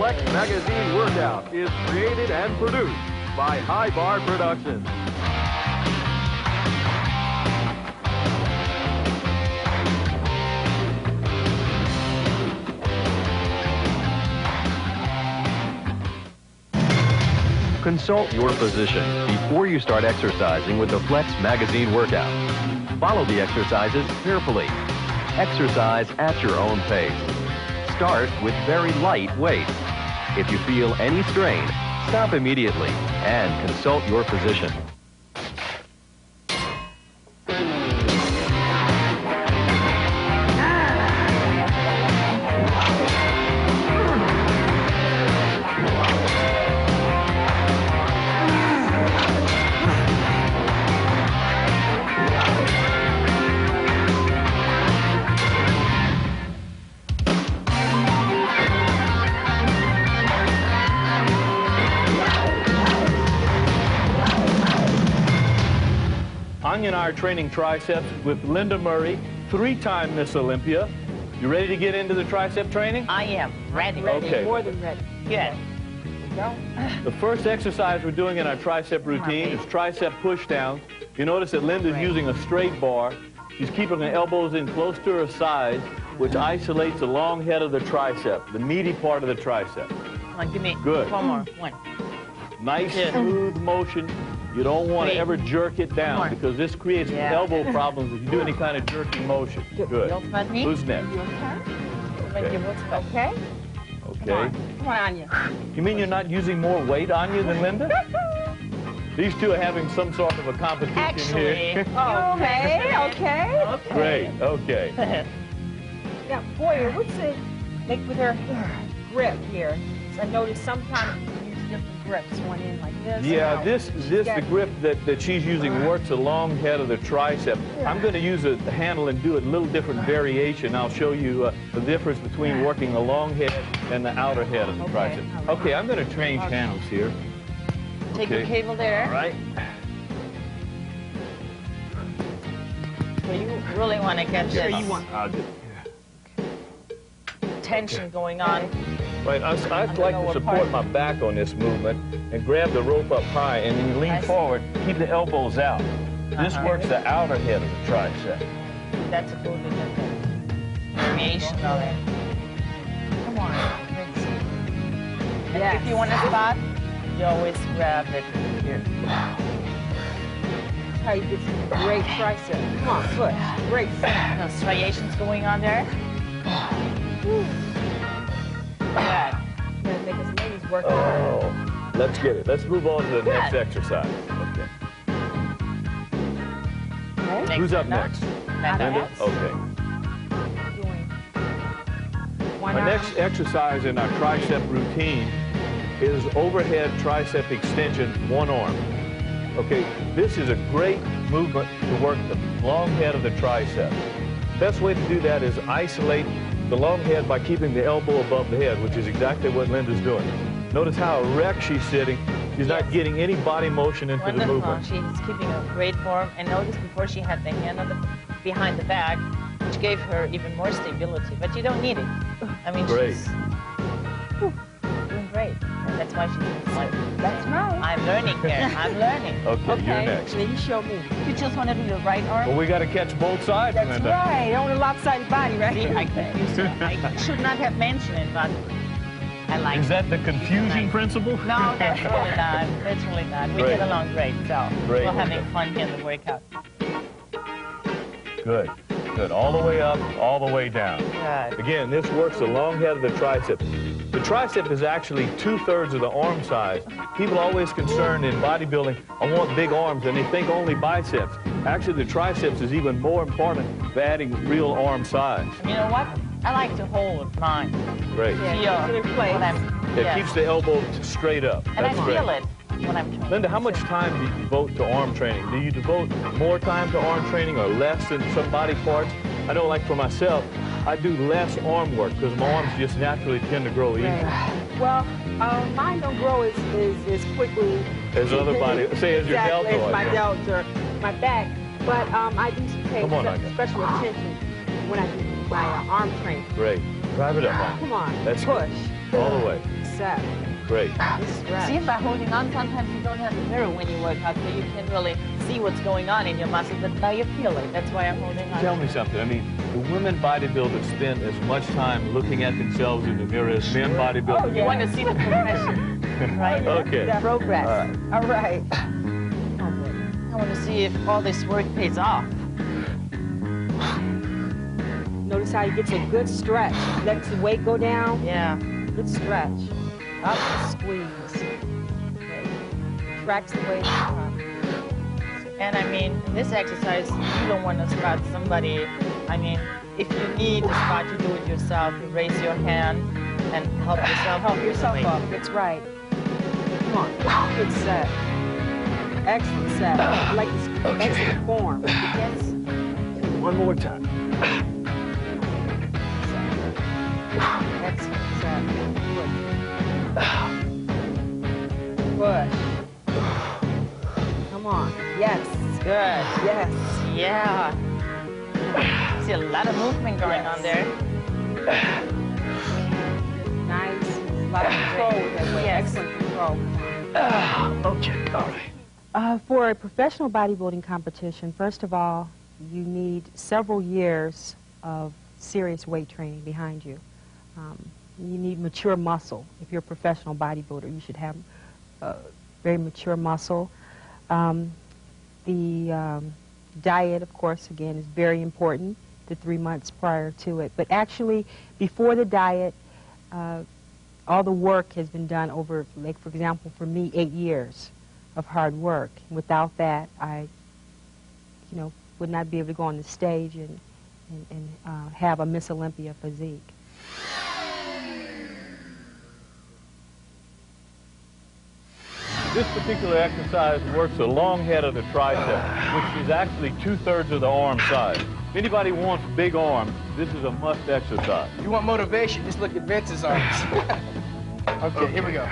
Flex Magazine Workout is created and produced by High Bar Productions. Consult your physician before you start exercising with the Flex Magazine Workout. Follow the exercises carefully. Exercise at your own pace. Start with very light weights. If you feel any strain, stop immediately and consult your physician. Anja and I are training triceps with Lenda Murray, 3-time Miss Olympia. You ready to get into the tricep training? I am ready. Okay. More than ready. Good. Go. The first exercise we're doing in our tricep routine is tricep push downs. You notice that Linda's using a straight bar. She's keeping her elbows in close to her sides, which isolates the long head of the tricep, the meaty part of the tricep. Come on, give me Good. one more. One. Nice, smooth motion. You don't want to ever jerk it down because this creates elbow problems if you do any kind of jerking motion. Good. Who's next? Okay. Okay. Okay. Come on, Anja. You mean you're not using more weight on you than Linda? These two are having some sort of a competition here. Okay. Great. Okay. Now, Boyer, what's the make with her grip here? I noticed sometimes you use different grips. One in like this. Yeah, the grip that she's using works the long head of the tricep. I'm going to use a handle and do a little different variation. I'll show you the difference between working the long head and the outer head of the tricep. Okay, I'm going to change handles here. Take the cable there. All right. So you really want to get this tension going on. Right, I'd like to support my back on this movement and grab the rope up high and then lean forward, keep the elbows out. This works the outer head of the tricep. That's a good variation of it. Come on. Let's see. And if you want to spot, you always grab it here. That's how you get some great tricep. Come on, push. Great. No striations going on there. Good. Make us ladies work. Oh, let's get it. Let's move on to the next exercise. Okay. Who's up next? Linda? Okay. My next exercise in our tricep routine is overhead tricep extension, one arm. Okay, this is a great movement to work the long head of the tricep. Best way to do that is isolate the long head by keeping the elbow above the head, which is exactly what Linda's doing. Notice how erect she's sitting. She's not getting any body motion into the movement. She's keeping a great form. And notice before she had the hand on behind the back, which gave her even more stability. But you don't need it. I mean, she's doing great. And that's why she's doing fine. That's right. I'm learning here. I'm learning. Okay, you're next. Then you show me. You just want to do the right arm? Well, we got to catch both sides, That's Linda. right. On a lopsided body, right? See, I confused her. I should not have mentioned it, but I like it. Is that the confusion principle? No, that's really not. That's really not. We get along great, so we're having fun here in the workout. Good. Good. All the way up, all the way down. Good. Again, this works the long head of the tricep. The tricep is actually 2/3 of the arm size. People are always concerned in bodybuilding, I want big arms, and they think only biceps. Actually, the triceps is even more important for adding real arm size. You know what? I like to hold mine. Great. It keeps the elbow straight up. And That's I great. feel it when I'm training. Linda, how much time do you devote to arm training? Do you devote more time to arm training or less than some body parts? I know, like for myself, I do less arm work because my arms just naturally tend to grow easier. Well, mine don't grow as quickly as other body, say as your deltoid. As my delts or my back. But I do pay special attention when I do my arm training. Great. Drive it up. Come on. That's push. Good. All the way. Set. Great. See, by holding on, sometimes you don't have a mirror when you work out, so you can really see what's going on in your muscles, but now you feel it. That's why I'm holding on. Tell me something. I mean, the women bodybuilders spend as much time looking at themselves in the mirror as men bodybuilders. Oh, you want to see the progression, right? Okay. The progress. All right. I want to see if all this work pays off. Notice how he gets a good stretch. Lets the weight go down. Yeah. Good stretch. Up and squeeze. Okay. Tracks the weight up. And I mean, in this exercise, you don't want to spot somebody. I mean, if you need to spot, you do it yourself. You raise your hand and help yourself. Help yourself up. That's right. Come on. Good set. Excellent set. I like this excellent form. Yes. One more time. Excellent set. Push. Come on. Yes. Good. Yes. Yeah. See a lot of movement going on there. Nice. A lot of control with that weight. Yes. Excellent control. Okay. All right. For a professional bodybuilding competition, first of all, you need several years of serious weight training behind you. You need mature muscle. If you're a professional bodybuilder, you should have very mature muscle. The diet, of course, again, is very important, the 3 months prior to it. But actually, before the diet, all the work has been done over, like, for example, for me, 8 years of hard work. Without that, I, would not be able to go on the stage and have a Miss Olympia physique. This particular exercise works the long head of the tricep, which is actually 2/3 of the arm size. If anybody wants big arms, this is a must exercise. You want motivation, just look at Vince's arms. Okay, here we go.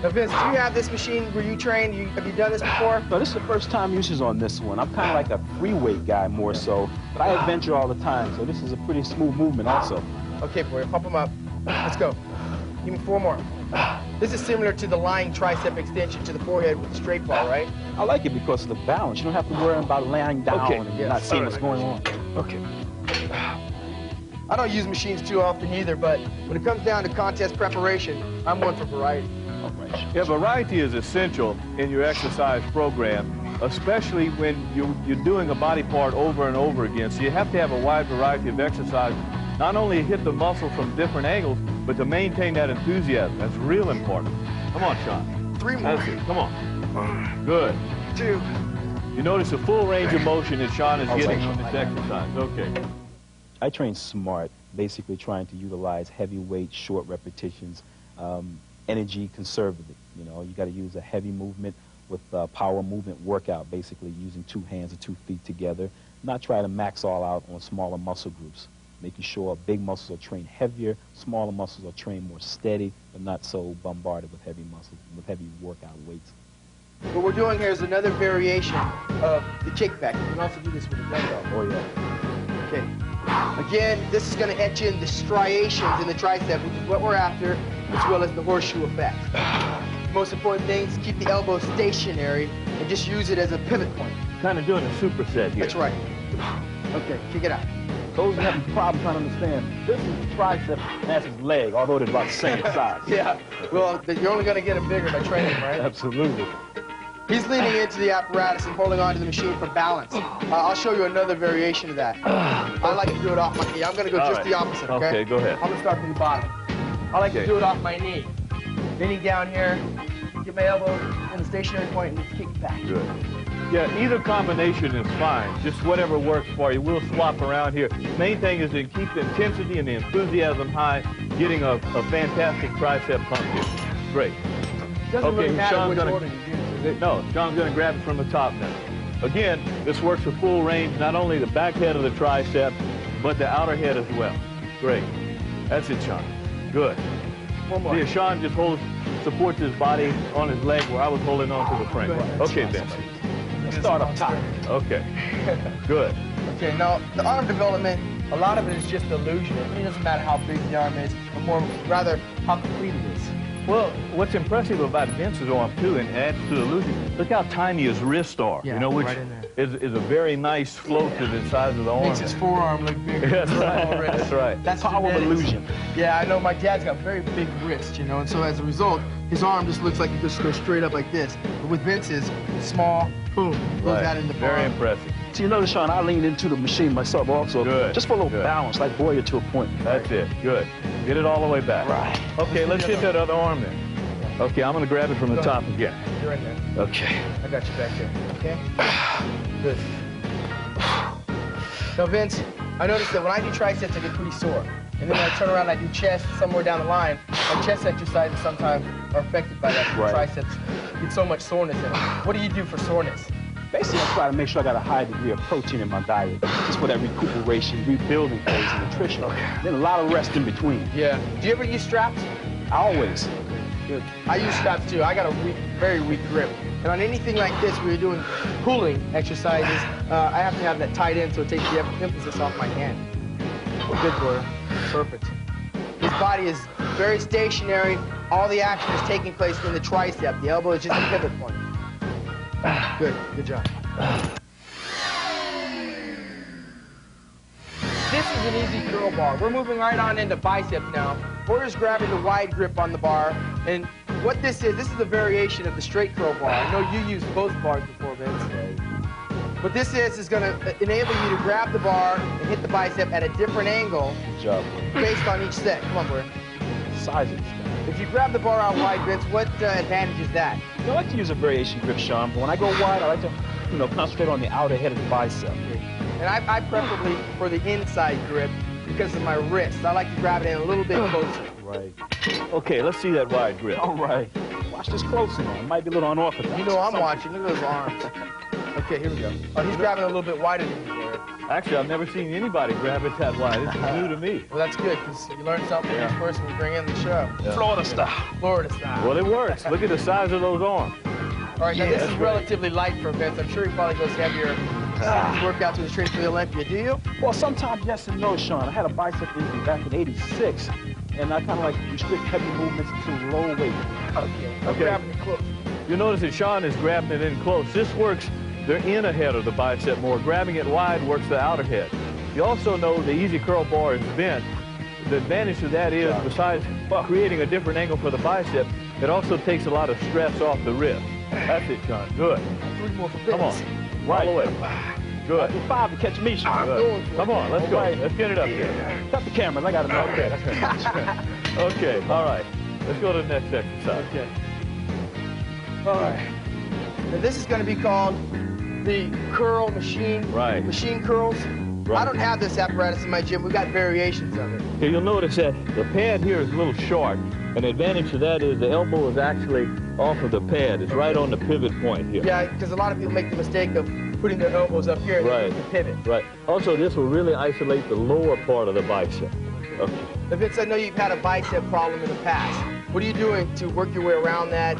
Now, Vince, do you have this machine where you train? Have you done this before? No, this is the first time usage on this one. I'm kind of like a free weight guy more so, but I adventure all the time, so this is a pretty smooth movement also. Okay, boy, pump them up. Let's go. Give me 4 more. This is similar to the lying tricep extension to the forehead with the straight bar, right? I like it because of the balance. You don't have to worry about laying down and not seeing what's going on. Okay. I don't use machines too often either, but when it comes down to contest preparation, I'm one for variety. Yeah, variety is essential in your exercise program, especially when you're doing a body part over and over again. So you have to have a wide variety of exercises, not only to hit the muscle from different angles, but to maintain that enthusiasm. That's real important. Come on, Shawn. 3 more. That's it. Come on. Good. 2. You notice the full range of motion that Shawn is getting on this exercise. Okay. I train smart, basically trying to utilize heavy weight, short repetitions, energy conservative. You got to use a heavy movement with power movement workout, basically using 2 hands or 2 feet together, not try to max all out on smaller muscle groups, making sure big muscles are trained heavier, smaller muscles are trained more steady, but not so bombarded with heavy muscles, with heavy workout weights. What we're doing here is another variation of the kickback. You can also do this with a dumbbell. Oh, yeah. Okay. Again, this is going to etch in the striations in the tricep, which is what we're after, as well as the horseshoe effect. The most important thing is keep the elbow stationary and just use it as a pivot point. Kind of doing a superset here. That's right. Okay, kick it out. Those who have a problem trying to understand, this is the tricep, and that's his leg, although they're about the same size. Yeah, well, you're only going to get them bigger by training, right? Absolutely. He's leaning into the apparatus and holding onto the machine for balance. I'll show you another variation of that. I like to do it off my knee. I'm going to go just the opposite, okay? Okay, go ahead. I'm going to start from the bottom. I like to do it off my knee. Leaning down here, get my elbow in the stationary point and just kick it back. Good. Yeah, either combination is fine. Just whatever works for you. We'll swap around here. Main thing is to keep the intensity and the enthusiasm high, getting a fantastic tricep pump here. Great. Doesn't really matter which order you do. No, Shawn's going to grab it from the top now. Again, this works the full range, not only the back head of the tricep, but the outer head as well. Great. That's it, Shawn. Good. One more. See, Shawn just supports his body on his leg where I was holding on to the frame. Okay, Vince. Let's start up top. Okay. Good. Okay, now the arm development A lot of it is just illusion. It really doesn't matter how big the arm is, but more rather how complete it is. Well, what's impressive about Vince's arm, too, and adds to the illusion, look how tiny his wrists are, Yeah, you know, which right in there. is a very nice float to the size of the arm. Makes his forearm look bigger. That's right. That's right. That's Power of illusion. Yeah, I know my dad's got very big wrists, you know, and so as a result, his arm just looks like it just goes straight up like this. But with Vince's, it's small, boom, goes out in the bar. Very impressive. So you notice, Shawn, I leaned into the machine myself also. Good. Just for a little Good. balance, like Boyer to a point. That's it. Good. Get it all the way back. Right. Okay, let's hit that other arm then. Okay, I'm going to grab it from the top again. You're right there. Okay. I got you back there, okay? Good. Now, Vince, I noticed that when I do triceps, I get pretty sore. And then when I turn around and I do chest somewhere down the line, my chest exercises sometimes are affected by that. Right. Triceps get so much soreness in them. What do you do for soreness? Basically, I try to make sure I got a high degree of protein in my diet, just for that recuperation, rebuilding phase of nutrition. Then a lot of rest in between. Yeah. Do you ever use straps? Always. Good. I use straps too. I got a very weak grip. And on anything like this, where you're doing pulling exercises, I have to have that tight end so it takes the emphasis off my hand. Good, Boyer. Perfect. His body is very stationary. All the action is taking place in the tricep. The elbow is just a pivot point. Good. Good job. This is an easy curl bar. We're moving right on into biceps now. Boyer's grabbing the wide grip on the bar, and what this is a variation of the straight curl bar. I know you used both bars before, Vince. What this is going to enable you to grab the bar and hit the bicep at a different angle. Good job. Based on each set. Come on, Boyer. Size of this guy. If you grab the bar out wide, Vince, what advantage is that? I like to use a variation grip, Shawn, but when I go wide, I like to, concentrate on the outer head of the bicep. And I preferably prefer the inside grip because of my wrist. I like to grab it in a little bit closer. Right. Okay, let's see that wide grip. All right. Watch this closely, man. It might be a little unorthodox. You know I'm watching. Look at those arms. Okay, here we go. Oh, he's grabbing a little bit wider than you, Boyer. Actually, I've never seen anybody grab it that wide. This is new to me. Well, that's good, because you learn something each person we bring in the show. Yeah. Florida style. Florida style. Well, it works. Look at the size of those arms. All right, now this is that's great. relatively light for Vince. I'm sure he probably goes heavier workouts with his training for the Olympia. Do you? Well, sometimes yes and no, Shawn. I had a bicep injury back in '86, and I kind of like restrict heavy movements to low weight. Okay. I'm Okay. grabbing it close. You notice that Shawn is grabbing it in close. This works the inner head of the bicep more. Grabbing it wide works the outer head. You also know the easy curl bar is bent. The advantage to that is, besides creating a different angle for the bicep, it also takes a lot of stress off the wrist. That's it, Shawn. Good. 3 more for Vince. Come on. All the way. Good. 5 to catch me, Shawn. Good. Come on, let's go. Let's get it up there. Cut the cameras. I got to know. Okay. Okay, all right. Let's go to the next exercise. Okay. All right. Now this is going to be called the curl machine. Right. Machine curls. Right. I don't have this apparatus in my gym. We've got variations of it. Okay, you'll notice that the pad here is a little short. And the advantage to that is the elbow is actually off of the pad. It's right on the pivot point here. Yeah, because a lot of people make the mistake of putting their elbows up here and Right. then pivot. Right. Also, this will really isolate the lower part of the bicep. Okay. Now, Vince, I know you've had a bicep problem in the past. What are you doing to work your way around that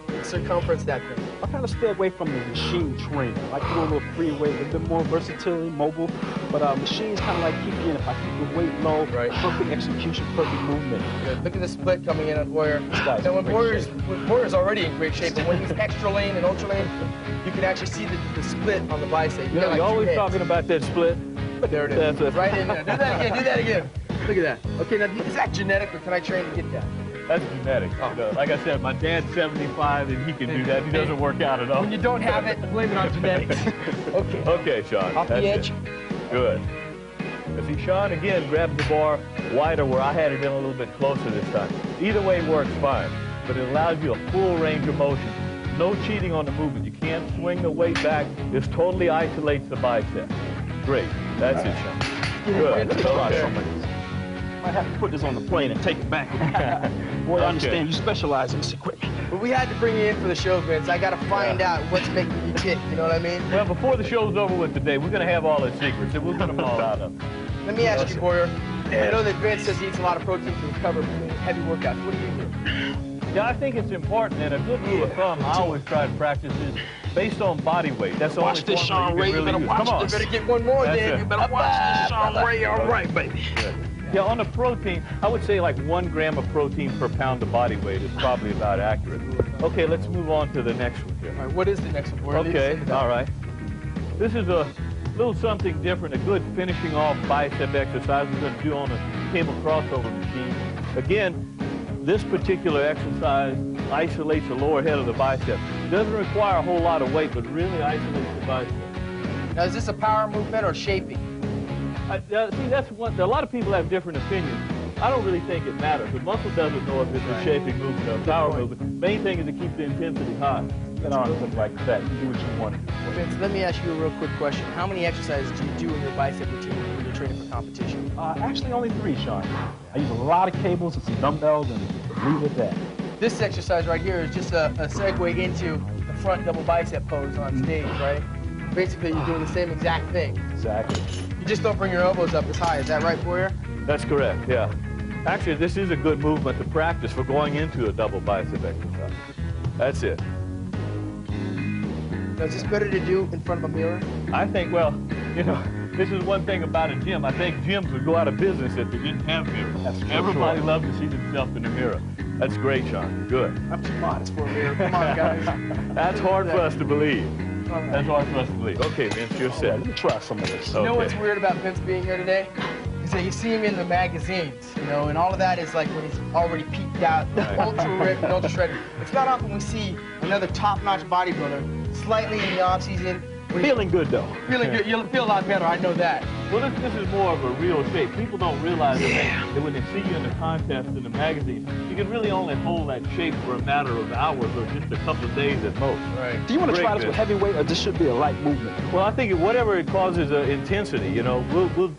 and circumference that thing? I kind of stay away from the machine training. I like to do a little free weight, a bit more versatility, mobile. But machines kind of like keep you in. If I keep the weight low, Right. perfect execution, perfect movement. Good. Look at the split coming in on Boyer. guy's Now, when in great Boyer's already in great shape, but when he's extra lane and ultra lane, you can actually see the split on the bicep. You know, you're always talking about that split. There it is. That's it. Right in there. Do that again. Do that again. Look at that. Okay, now is that genetic, or can I train to get that? That's genetic. Oh. You know, like I said, my dad's 75 and he can do that. He doesn't work out at all. When you don't have it, blame it on genetics. Okay. Okay, Shawn. Off the that's edge. it. Good. Now, see, Shawn again grabbed the bar wider where I had it in a little bit closer this time. Either way works fine, but it allows you a full range of motion. No cheating on the movement. You can't swing the weight back. This totally isolates the bicep. Great. That's it, Shawn. Good. Let's try some of this. Might have to put this on the plane and take it back. Boy, I understand you specialize in this equipment. But we had to bring you in for the show, Vince. I got to find out what's making you tick. You know what I mean? Well, before the show's over with today, we're going to have all the secrets, and we'll put them all out of. Let me ask you, Boyer. I know that Vince says he eats a lot of protein to recover between heavy workouts. What do you do? Yeah, I think it's important, and a good rule of thumb I always try to practice is based on body weight. That's the only this, formula Shawn you Rae. can really use. Come on. You better get one more, That's then. it. You better watch this, Shawn Rae. All right, baby. Yeah, on the protein, I would say like 1 gram of protein per pound of body weight is probably about accurate. Okay, let's move on to the next one here. All right, what is the next one? Okay, all right. This is a little something different, a good finishing off bicep exercise we're going to do on a cable crossover machine. Again, this particular exercise isolates the lower head of the bicep. Doesn't require a whole lot of weight, but really isolates the bicep. Now, is this a power movement or shaping? See, that's one. A lot of people have different opinions. I don't really think it matters. The muscle doesn't know if it's a shaping movement or a power movement. Main thing is to keep the intensity high. And arms look like that. You do what you want. Vince, let me ask you a real quick question. How many exercises do you do in your bicep routine when you're training for competition? Actually, only 3, Shawn. I use a lot of cables and some dumbbells, and leave it at that. This exercise right here is just a segue into the front double bicep pose on stage, right? Basically, you're doing the same exact thing. Exactly. You just don't bring your elbows up as high. Is that right, Boyer? That's correct, yeah. Actually, this is a good movement to practice for going into a double bicep exercise. That's it. Now, is this better to do in front of a mirror? I think, well, you know, this is one thing about a gym. I think gyms would go out of business if they didn't have mirrors. Everybody loves to see themselves in the mirror. That's great, Shawn. Good. I'm too modest for a mirror. Come on, guys. That's hard for us to believe. Right. That's hard for us to believe. Okay, Vince, you're set. Let me try some of this. You know what's weird about Vince being here today? Is that you see him in the magazines, you know, and all of that is like when he's already peaked out, ultra ripped and ultra shredded. It's not often we see another top-notch bodybuilder slightly in the off-season. Feeling good, though. Feeling good. You'll feel a lot better, I know that. Well, this is more of a real shape. People don't realize that when they see you in the contest in the magazine, you can really only hold that shape for a matter of hours or just a couple of days at most. Right. Do you want to try this with heavy weight, or this should be a light movement? Well, I think whatever it causes intensity, you know,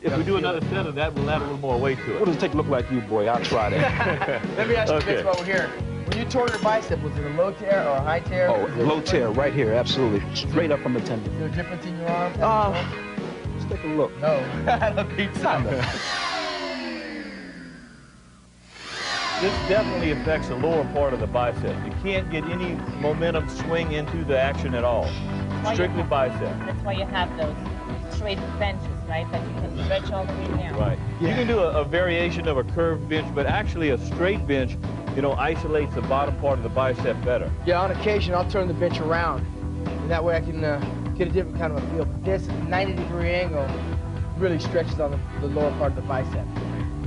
if we do another set of that, we'll add a little more weight to it. What does it take to look like you, boy? I'll try that. Let me ask you this while we're here. When you tore your bicep, was it a low tear or a high tear? Oh, low tear right here, absolutely. Straight up from the tendon. Is there a difference in your arm? Let's take a look. No, I don't think so. This definitely affects the lower part of the bicep. You can't get any momentum swing into the action at all. Strictly bicep. That's why you have those straight benches, right? That you can stretch all the way down. Right. Yeah. You can do a variation of a curved bench, but actually a straight bench, you know, isolates the bottom part of the bicep better. Yeah, on occasion, I'll turn the bench around. And that way I can get a different kind of a feel. But this 90-degree angle really stretches on the lower part of the bicep.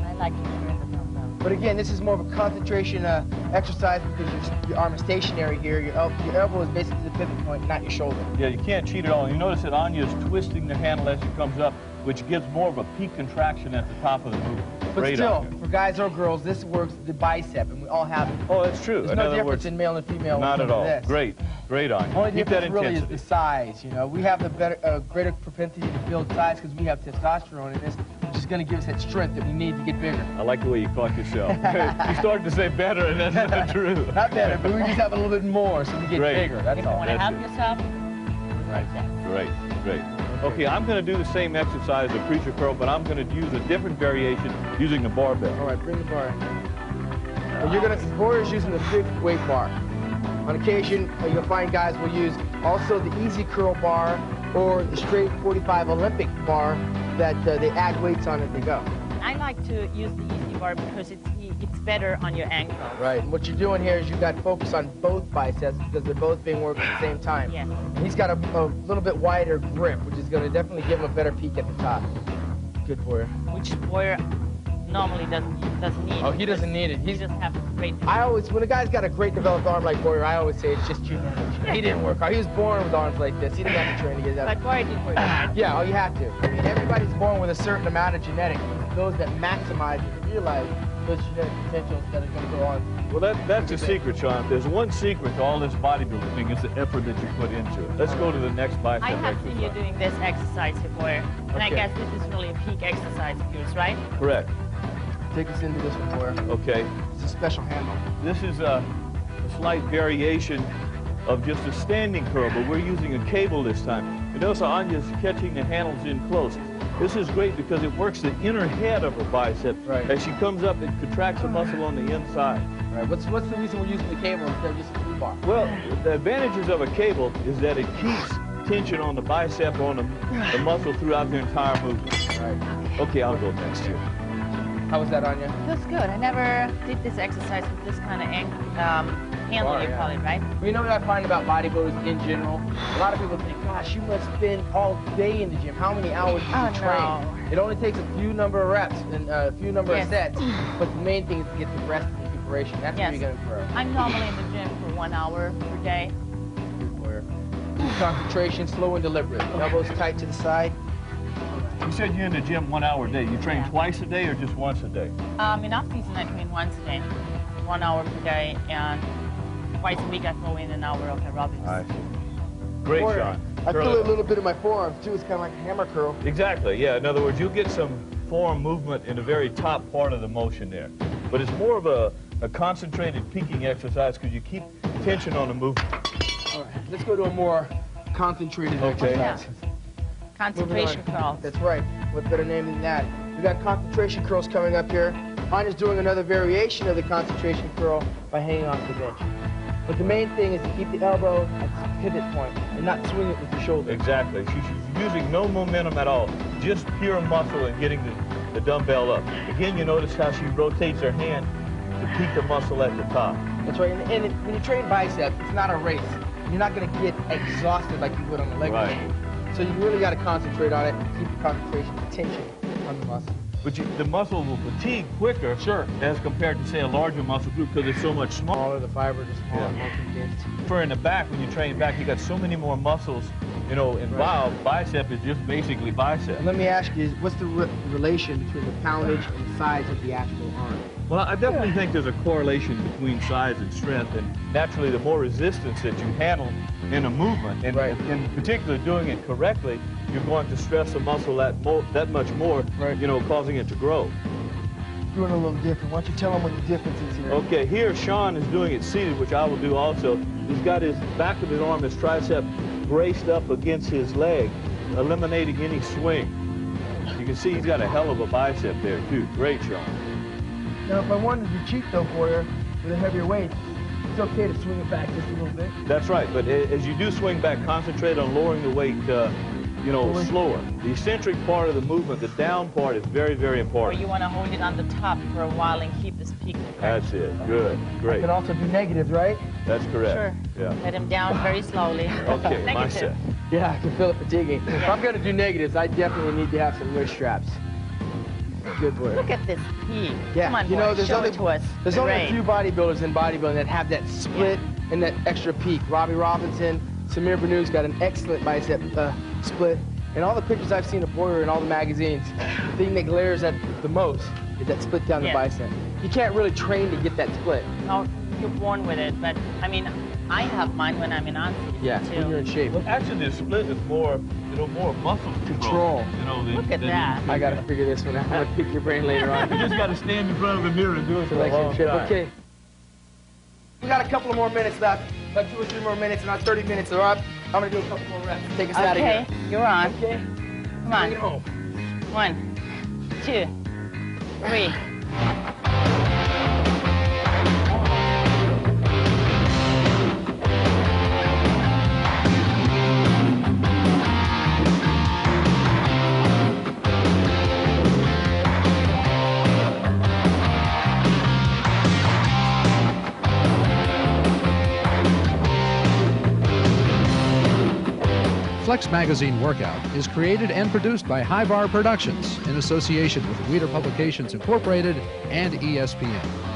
I like to turn the dumbbell. But again, this is more of a concentration exercise because your arm is stationary here. Your elbow is basically the pivot point, not your shoulder. Yeah, you can't cheat at all. You notice that Anja is twisting the handle as she comes up, which gives more of a peak contraction at the top of the movement. But Great still, Anja. for guys or girls, this works the bicep, and we all have it. Oh, that's true. There's In no other difference words, in male and female. not when at it all. comes to this. Great. Great Anja. Only Keep that difference really is intensity. the size, you know. We have the greater propensity to build size because we have testosterone in this, which is going to give us that strength that we need to get bigger. I like the way you caught yourself. You started to say better, and that's not true. Not better, but we just have a little bit more so we get Great. bigger, that's If you all. want to help yourself, like that. Great, great. Okay, I'm going to do the same exercise, the preacher curl, but I'm going to use a different variation using the barbell. All right, bring the bar in. And you're going to, Boyer's using the fixed weight bar. On occasion, you'll find guys will use also the easy curl bar or the straight 45 Olympic bar that they add weights on as they go. I like to use the easy bar because it's better on your ankle. Right, and what you're doing here is you've got focus on both biceps because they're both being worked at the same time. Yeah. And he's got a little bit wider grip, which is going to definitely give him a better peak at the top. Good for you. Which Boyer normally doesn't need. Oh, he doesn't need it. He just has a great. When a guy's got a great developed arm like Boyer, I always say it's just junior. He didn't work hard. He was born with arms like this. He didn't have to train to get that. But Boyer did work hard. Yeah, oh, you have to. I mean, everybody's born with a certain amount of genetics. Those that maximize and realize those genetic potentials that are going to go on. Well, that's the secret, Shawn. There's one secret to all this bodybuilding thing, is the effort that you put into it. Let's go to the next bicep I have seen you exercise. doing this exercise here, Boyer, and I Okay. guess this is really a peak exercise of yours, right? Correct. Take us into this one, Boyer. Okay. It's a special handle. This is a slight variation of just a standing curl, but we're using a cable this time. You notice how Anja's catching the handles in close. This is great because it works the inner head of her bicep. Right. As she comes up, it contracts the muscle on the inside. Right. What's the reason we're using the cable instead of just the bar? Well, the advantages of a cable is that it keeps tension on the bicep or on the muscle throughout the entire movement. Right. Okay, I'll go next here. How was that, Anja? Feels good. I never did this exercise with this kind of handle, you call it, right? Well, you know what I find about bodybuilders in general? A lot of people think, gosh, you must spend all day in the gym. How many hours do you train? No. It only takes a few number of reps and a few number of sets, but the main thing is to get the rest and recuperation. That's where you're going to grow. I'm normally in the gym for 1 hour per day. Concentration, slow and deliberate. Elbows tight to the side. You said you're in the gym 1 hour a day. You train twice a day or just once a day? In off-season, I train once a day, 1 hour per day, and twice a week I throw in an hour of aerobics. I see. Great, Shawn. I feel a little bit of my forearms, too. It's kind of like a hammer curl. Exactly, yeah. In other words, you'll get some forearm movement in the very top part of the motion there. But it's more of a concentrated peaking exercise because you keep tension on the movement. All right, let's go to a more concentrated exercise. Yeah. Concentration curls. That's right. What better name than that? We got concentration curls coming up here. Anja's doing another variation of the concentration curl by hanging off the bench. But the main thing is to keep the elbow at the pivot point and not swing it with the shoulder. Exactly. She's using no momentum at all, just pure muscle and getting the dumbbell up. Again, you notice how she rotates her hand to keep the muscle at the top. That's right. And when you train biceps, it's not a race. You're not going to get exhausted like you would on the leg machine. So you really got to concentrate on it, keep the concentration, the tension on the muscle. But the muscle will fatigue quicker as compared to, say, a larger muscle group because it's so much smaller. The fibers are smaller, more condensed. For in the back, when you train back, you got so many more muscles, you know, involved. Bicep is just basically bicep. And let me ask you, what's the relation between the poundage and the size of the actual arm? Well, I definitely think there's a correlation between size and strength, and naturally, the more resistance that you handle in a movement, and in particular doing it correctly, you're going to stress the muscle that much more, you know, causing it to grow. Doing a little different. Why don't you tell them what the difference is here? Okay, here Shawn is doing it seated, which I will do also. He's got his back of his arm, his tricep braced up against his leg, eliminating any swing. You can see he's got a hell of a bicep there, too. Great, Shawn. Now, if I wanted to cheat, though, for you, with a heavier weight, it's okay to swing it back just a little bit. That's right, but as you do swing back, concentrate on lowering the weight, you know, slower. The eccentric part of the movement, the down part, is very, very important. Or you want to hold it on the top for a while and keep this peak. That's it. Good. Great. You can also do negatives, right? That's correct. Sure. Yeah. Let him down very slowly. Okay, my Negative. set. Yeah, I can feel it fatiguing. If I'm going to do negatives, I definitely need to have some wrist straps. Good work. Look at this peak. Yeah, Come on, you know, boy, show it to us. There's only a few bodybuilders in bodybuilding that have that split and that extra peak. Robbie Robinson, Samir Banu's got an excellent bicep split. And all the pictures I've seen of Boyer in all the magazines, the thing that glares at the most is that split down the bicep. You can't really train to get that split. No, you're born with it, but I mean, I have mine when I'm in on-season too. When you're in shape. Well, actually, the split is more, you know, more muscle control. You know, Look at that. I got to figure this one out. I'm going to pick your brain later on. You just got to stand in front of the mirror and do it for a long time. Okay. We got a couple of more minutes left. Like 2 or 3 more minutes, and our 30 minutes are up. I'm going to do a couple more reps. Take us out of here. Okay, you're on. Okay. Come on. Bring it home. 1, 2, 3. Flex Magazine Workout is created and produced by High Bar Productions in association with Weeder Publications Incorporated and ESPN.